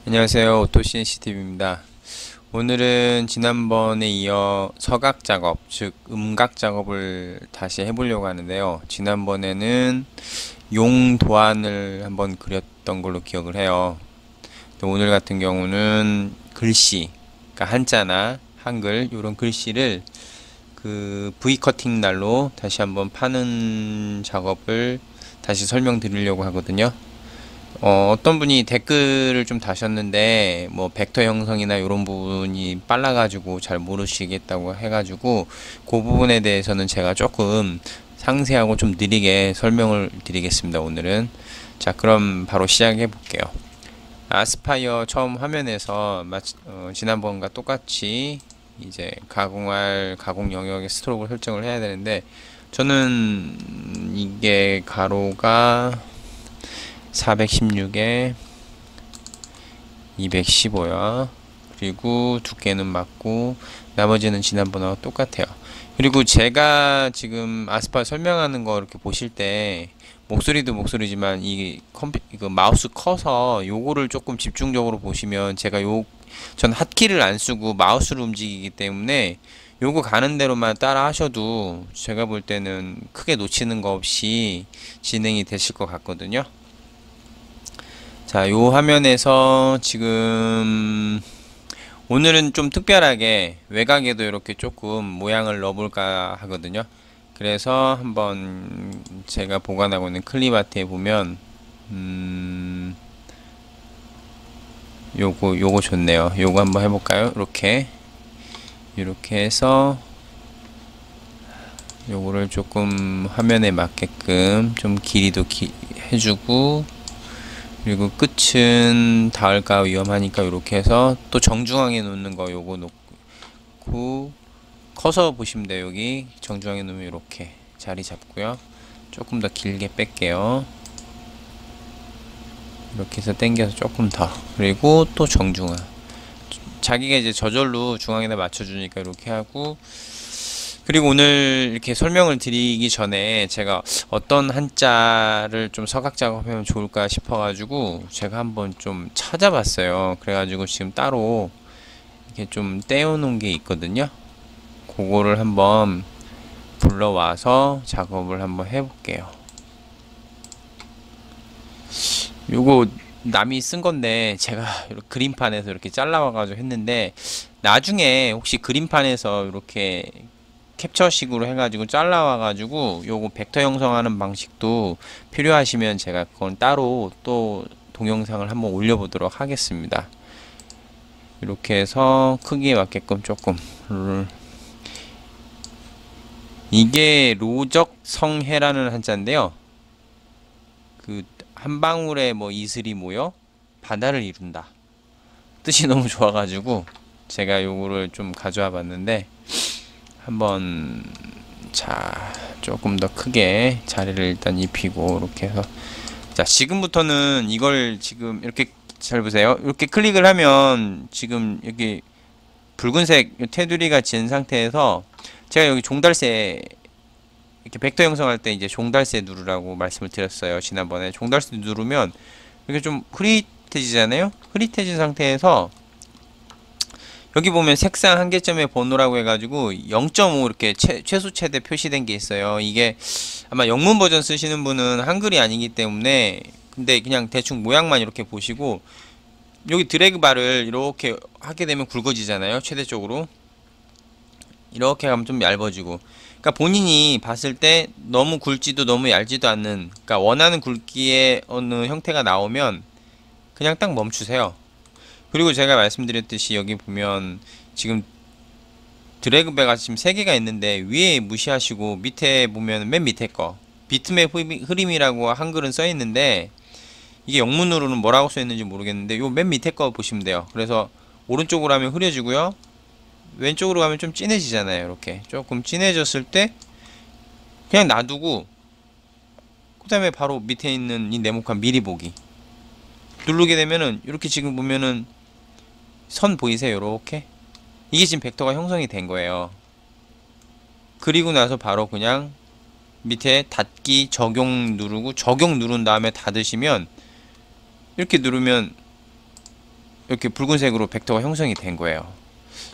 안녕하세요. 오토CNCTV입니다. 오늘은 지난번에 이어 서각 작업, 즉 음각 작업을 다시 해보려고 하는데요. 지난번에는 용 도안을 한번 그렸던 걸로 기억을 해요. 오늘 같은 경우는 글씨, 그러니까 한자나 한글 이런 글씨를 그 V 커팅 날로 다시 한번 파는 작업을 다시 설명드리려고 하거든요. 어떤 분이 댓글을 좀 다셨는데 뭐 벡터 형성이나 이런 부분이 빨라가지고 잘 모르시겠다고 해가지고 그 부분에 대해서는 제가 조금 상세하고 좀 느리게 설명을 드리겠습니다. 오늘은. 자, 그럼 바로 시작해 볼게요. 아스파이어 처음 화면에서 지난번과 똑같이 이제 가공할 가공 영역의 스트로크를 설정을 해야 되는데, 저는 이게 가로가 416에 215야. 그리고 두께는 맞고 나머지는 지난번하고 똑같아요. 그리고 제가 지금 아스파 설명하는 거 이렇게 보실 때 목소리도 목소리지만 이거 마우스 커서 요거를 조금 집중적으로 보시면, 전 핫키를 안 쓰고 마우스로 움직이기 때문에 요거 가는 대로만 따라 하셔도 제가 볼 때는 크게 놓치는 거 없이 진행이 되실 것 같거든요. 자, 요 화면에서 지금 오늘은 좀 특별하게 외곽에도 이렇게 조금 모양을 넣어볼까 하거든요. 그래서 한번 제가 보관하고 있는 클립아트에 보면 요거 좋네요. 요거 한번 해볼까요? 이렇게 해서 요거를 조금 화면에 맞게끔 좀 길이도 해주고, 그리고 끝은 닿을까 위험하니까 이렇게 해서 또 정중앙에 놓는 거 요거 놓고, 커서 보시면 돼요. 여기 정중앙에 놓으면 이렇게 자리 잡고요. 조금 더 길게 뺄게요. 이렇게 해서 당겨서 조금 더, 그리고 또 정중앙, 자기가 이제 저절로 중앙에다 맞춰주니까 이렇게 하고. 그리고 오늘 이렇게 설명을 드리기 전에 제가 어떤 한자를 좀 서각 작업하면 좋을까 싶어가지고 제가 한번 좀 찾아봤어요. 그래가지고 지금 따로 이렇게 좀 떼어놓은 게 있거든요. 그거를 한번 불러와서 작업을 한번 해볼게요. 요거 남이 쓴 건데 제가 그림판에서 이렇게 잘라와가지고 했는데, 나중에 혹시 그림판에서 이렇게 캡처식으로 해가지고 잘라와가지고 요거 벡터 형성하는 방식도 필요하시면 제가 그건 따로 또 동영상을 한번 올려보도록 하겠습니다. 이렇게 해서 크기에 맞게끔 조금, 이게 로적성해라는 한자인데요. 그 한 방울의 뭐 이슬이 모여 바다를 이룬다 뜻이 너무 좋아가지고 제가 요거를 좀 가져와 봤는데, 한번, 자, 조금 더 크게 자리를 일단 입히고 이렇게 해서, 자, 지금부터는 이걸 지금 이렇게 잘 보세요. 이렇게 클릭을 하면 지금 여기 붉은색 테두리가 진 상태에서, 제가 여기 종달새 이렇게 벡터 형성할 때 이제 종달새 누르라고 말씀을 드렸어요. 지난번에 종달새 누르면 이렇게 좀 흐릿해지잖아요. 흐릿해진 상태에서 여기 보면 색상 한계점의 번호라고 해가지고 0.5 이렇게 최소 최대 표시된 게 있어요. 이게 아마 영문 버전 쓰시는 분은 한글이 아니기 때문에, 근데 그냥 대충 모양만 이렇게 보시고, 여기 드래그 바를 이렇게 하게 되면 굵어지잖아요. 최대적으로 이렇게 하면 좀 얇아지고, 그러니까 본인이 봤을 때 너무 굵지도 너무 얇지도 않는, 그러니까 원하는 굵기의 어느 형태가 나오면 그냥 딱 멈추세요. 그리고 제가 말씀드렸듯이 여기 보면 지금 드래그배가 지금 3개가 있는데, 위에 무시하시고 밑에 보면 맨 밑에 거 비트맵 흐림이라고 한글은 써 있는데, 이게 영문으로는 뭐라고 써 있는지 모르겠는데 요 맨 밑에 거 보시면 돼요. 그래서 오른쪽으로 하면 흐려지고요, 왼쪽으로 가면 좀 진해지잖아요. 이렇게 조금 진해졌을 때 그냥 놔두고, 그 다음에 바로 밑에 있는 이 네모칸 미리 보기 누르게 되면은 이렇게 지금 보면은 선 보이세요? 이렇게 이게 지금 벡터가 형성이 된 거예요. 그리고 나서 바로 그냥 밑에 닫기 적용 누르고, 적용 누른 다음에 닫으시면, 이렇게 누르면 이렇게 붉은색으로 벡터가 형성이 된 거예요.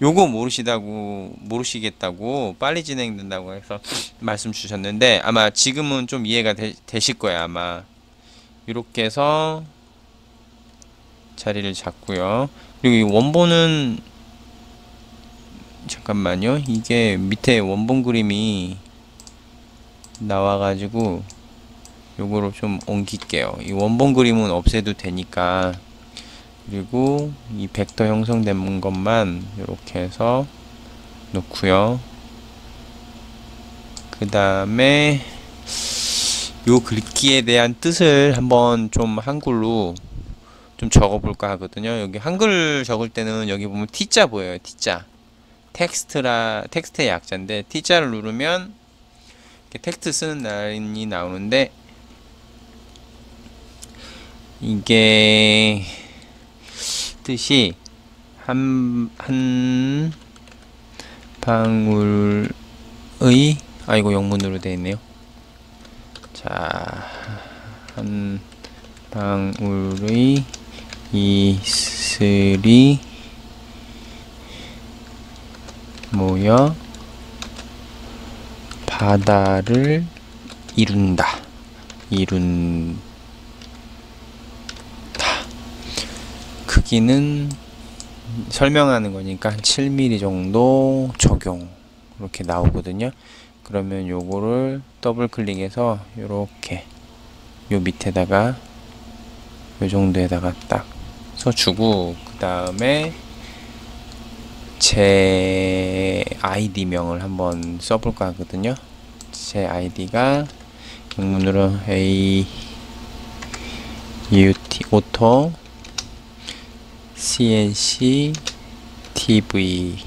요거 모르시겠다고 빨리 진행된다고 해서 말씀 주셨는데 아마 지금은 좀 이해가 되실 거예요. 아마 이렇게 해서 자리를 잡고요. 그리고 이 원본은 잠깐만요. 이게 밑에 원본 그림이 나와가지고 요거로 좀 옮길게요. 이 원본 그림은 없애도 되니까. 그리고 이 벡터 형성된 것만 이렇게 해서 놓고요. 그 다음에 요 글귀에 대한 뜻을 한번 좀 한글로 좀 적어볼까 하거든요. 여기 한글 적을 때는 여기 보면 T자 보여요. T자. 텍스트의 약자인데 T자를 누르면 이렇게 텍스트 쓰는 라인이 나오는데 이게 뜻이 한 방울의 이거 영문으로 되어 있네요. 자, 한 방울의 이슬이 모여 바다를 이룬다. 크기는 설명하는 거니까 한 7mm 정도 적용 이렇게 나오거든요. 그러면 요거를 더블 클릭해서 요렇게 요 밑에다가 요 정도에다가 딱 써주고 그 다음에 제 아이디명을 한번 써볼까 하거든요. 제 아이디가 영문으로 auto cnc tv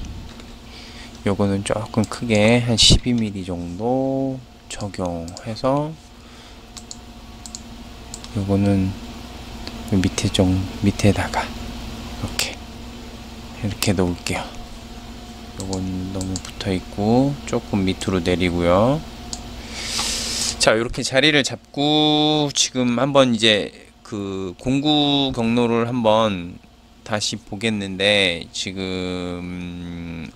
요거는 조금 크게 한 12mm 정도 적용해서 요거는 밑에다가 이렇게 놓을게요. 요건 너무 붙어있고 조금 밑으로 내리고요. 자, 이렇게 자리를 잡고 지금 한번 이제 그 공구 경로를 한번 다시 보겠는데 지금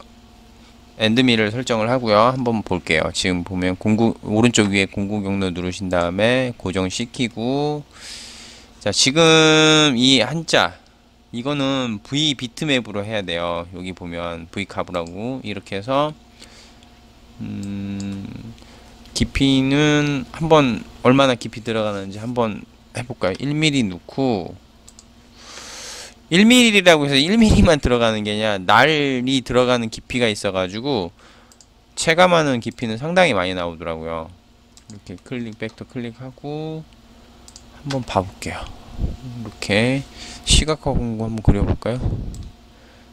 엔드밀을 설정을 하고요. 한번 볼게요. 지금 보면 오른쪽 위에 공구 경로 누르신 다음에 고정시키고 자, 지금 이 한자 이거는 V 비트맵으로 해야 돼요. 여기 보면 V 카브라고 이렇게 해서 깊이는 한번 얼마나 깊이 들어가는지 한번 해볼까요? 1mm 넣고 1mm라고 해서 1mm만 들어가는 게 아니라 날이 들어가는 깊이가 있어가지고 체감하는 깊이는 상당히 많이 나오더라고요. 이렇게 벡터 클릭하고 한번 봐볼게요. 이렇게 시각화 공구 한번 그려볼까요?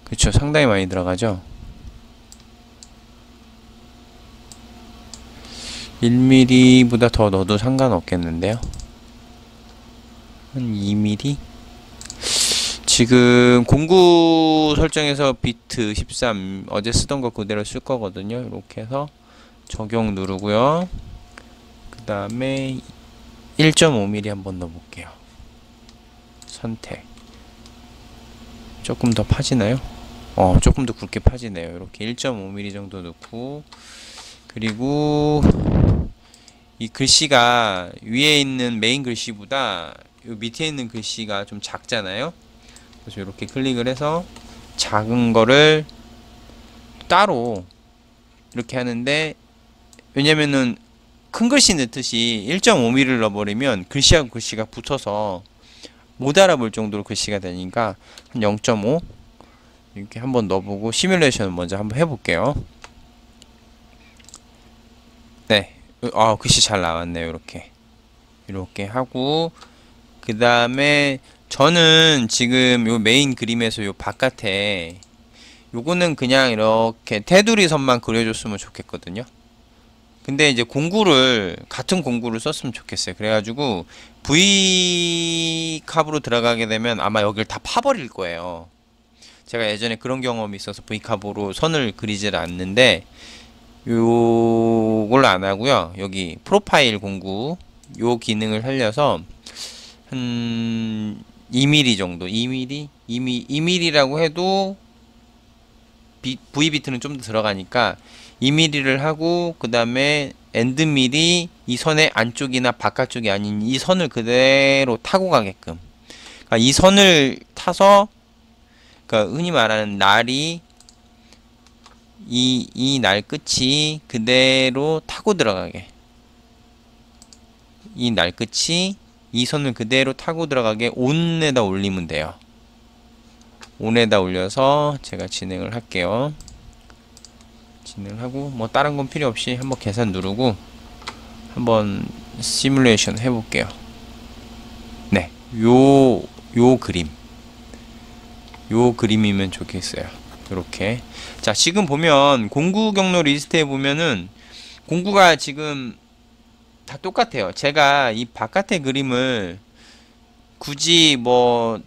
그렇죠. 상당히 많이 들어가죠. 1mm보다 더 넣어도 상관없겠는데요. 한 2mm? 지금 공구 설정에서 비트 13 어제 쓰던 거 그대로 쓸 거거든요. 이렇게 해서 적용 누르고요. 그 다음에 1.5mm 한번 넣어볼게요. 선택. 조금 더 파지나요? 조금 더 굵게 파지네요. 이렇게 1.5mm 정도 넣고 그리고 이 글씨가 위에 있는 메인 글씨보다 요 밑에 있는 글씨가 좀 작잖아요. 그래서 이렇게 클릭을 해서 작은 거를 따로 이렇게 하는데 왜냐면은 큰 글씨 넣듯이 1.5mm를 넣어버리면 글씨하고 글씨가 붙어서 못 알아볼 정도로 글씨가 되니까 한 0.5 이렇게 한번 넣어보고 시뮬레이션을 먼저 한번 해볼게요. 네, 글씨 잘 나왔네요. 이렇게 하고 그 다음에 저는 지금 요 메인 그림에서 요 바깥에 요거는 그냥 이렇게 테두리 선만 그려줬으면 좋겠거든요. 근데 이제 같은 공구를 썼으면 좋겠어요. 그래가지고 V 캅으로 들어가게 되면 아마 여기를 다 파버릴 거예요. 제가 예전에 그런 경험이 있어서 V 캅으로 선을 그리질 않는데 요걸 안 하고요. 여기 프로파일 공구 요 기능을 살려서 한 2mm 정도, 2mm, 2mm라고 해도 V비트는 좀 더 들어가니까 2mm를 하고, 그 다음에 엔드 밀이 이 선의 안쪽이나 바깥쪽이 아닌 이 선을 그대로 타고 가게끔, 그러니까 이 선을 타서, 그러니까 흔히 말하는 날이 이 날 끝이 그대로 타고 들어가게, 이 날 끝이 이 선을 그대로 타고 들어가게 온에다 올리면 돼요. 온에다 올려서 제가 진행을 할게요. 진행을 하고, 뭐 다른 건 필요 없이 한번 계산 누르고 한번 시뮬레이션 해볼게요. 네, 요 그림이면 좋겠어요. 요렇게. 자, 지금 보면 공구 경로 리스트에 보면은 공구가 지금 다 똑같아요. 제가 이 바깥의 그림을 굳이 뭐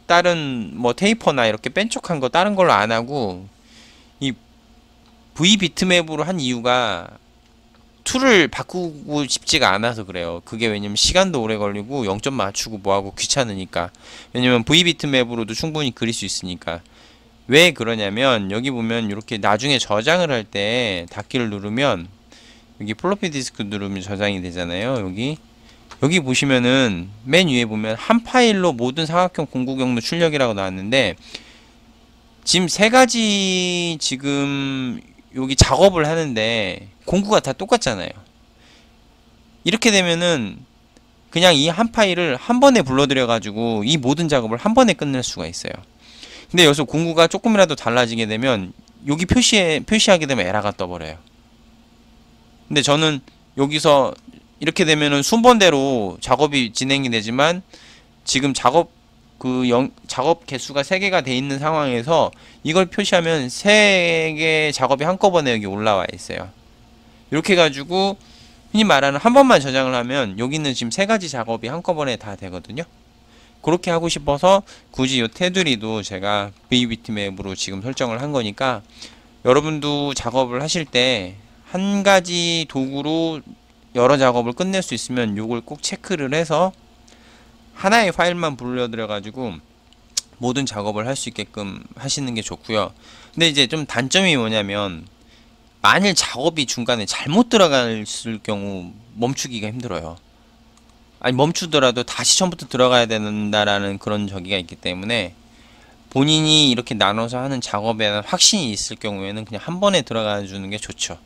다른 뭐 테이퍼나 이렇게 뺀쪽한 거 다른 걸로 안 하고 이 V 비트맵으로 한 이유가 툴을 바꾸고 싶지가 않아서 그래요. 그게 왜냐면 시간도 오래 걸리고 0점 맞추고 뭐하고 귀찮으니까. 왜냐면 V 비트맵으로도 충분히 그릴 수 있으니까. 왜 그러냐면 여기 보면 이렇게 나중에 저장을 할 때 닫기를 누르면 여기 플로피 디스크 누르면 저장이 되잖아요. 여기 보시면은 맨 위에 보면 한 파일로 모든 사각형 공구 경로 출력이라고 나왔는데, 지금 세 가지 지금 여기 작업을 하는데 공구가 다 똑같잖아요. 이렇게 되면은 그냥 이 한 파일을 한 번에 불러들여 가지고 이 모든 작업을 한 번에 끝낼 수가 있어요. 근데 여기서 공구가 조금이라도 달라지게 되면 여기 표시하게 되면 에러가 떠버려요. 근데 저는 여기서 이렇게 되면은 순번대로 작업이 진행이 되지만 지금 작업 개수가 3개가 돼 있는 상황에서 이걸 표시하면 3개 작업이 한꺼번에 여기 올라와 있어요. 이렇게 해가지고 흔히 말하는 한 번만 저장을 하면 여기는 지금 3가지 작업이 한꺼번에 다 되거든요. 그렇게 하고 싶어서 굳이 이 테두리도 제가 VBit맵으로 지금 설정을 한 거니까, 여러분도 작업을 하실 때 한 가지 도구로 여러 작업을 끝낼 수 있으면 요걸 꼭 체크를 해서 하나의 파일만 불러들여 가지고 모든 작업을 할 수 있게끔 하시는 게 좋고요. 근데 이제 좀 단점이 뭐냐면, 만일 작업이 중간에 잘못 들어갔을 경우 멈추기가 힘들어요. 아니, 멈추더라도 다시 처음부터 들어가야 된다라는 그런 저기가 있기 때문에, 본인이 이렇게 나눠서 하는 작업에 대한 확신이 있을 경우에는 그냥 한 번에 들어가 주는 게 좋죠.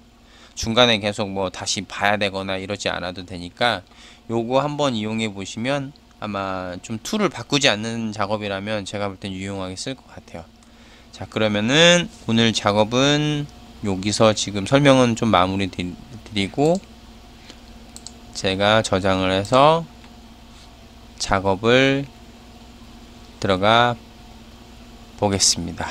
중간에 계속 뭐 다시 봐야 되거나 이러지 않아도 되니까 요거 한번 이용해 보시면, 아마 좀 툴을 바꾸지 않는 작업이라면 제가 볼 땐 유용하게 쓸 것 같아요. 자, 그러면은 오늘 작업은 여기서 지금 설명은 좀 마무리 드리고 제가 저장을 해서 작업을 들어가 보겠습니다.